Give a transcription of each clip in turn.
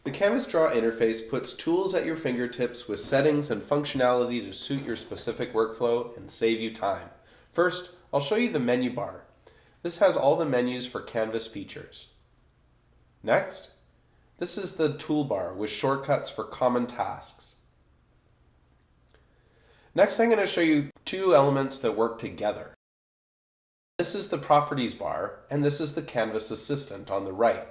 The Canvas Draw interface puts tools at your fingertips with settings and functionality to suit your specific workflow and save you time. First, I'll show you the menu bar. This has all the menus for Canvas features. Next, this is the toolbar with shortcuts for common tasks. Next, I'm going to show you two elements that work together. This is the Properties bar, and this is the Canvas Assistant on the right.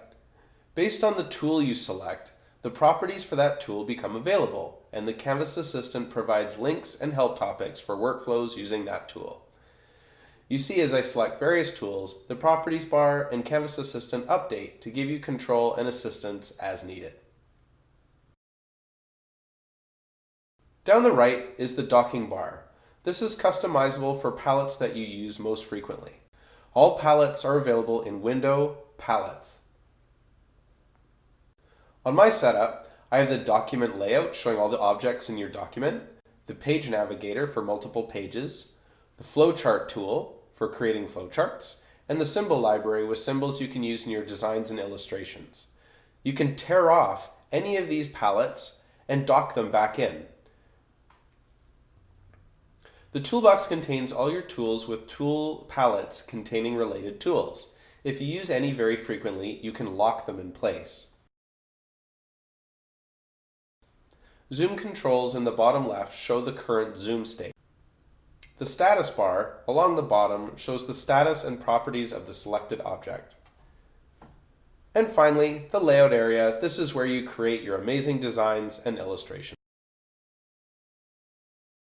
Based on the tool you select, the properties for that tool become available, and the Canvas Assistant provides links and help topics for workflows using that tool. You see, as I select various tools, the Properties bar and Canvas Assistant update to give you control and assistance as needed. Down the right is the Docking bar. This is customizable for palettes that you use most frequently. All palettes are available in Window, Palettes. On my setup, I have the document layout showing all the objects in your document, the page navigator for multiple pages, the flowchart tool for creating flowcharts, and the symbol library with symbols you can use in your designs and illustrations. You can tear off any of these palettes and dock them back in. The Toolbox contains all your tools with tool palettes containing related tools. If you use any very frequently, you can lock them in place. Zoom controls in the bottom left show the current zoom state. The status bar along the bottom shows the status and properties of the selected object. And finally, the layout area. This is where you create your amazing designs and illustrations.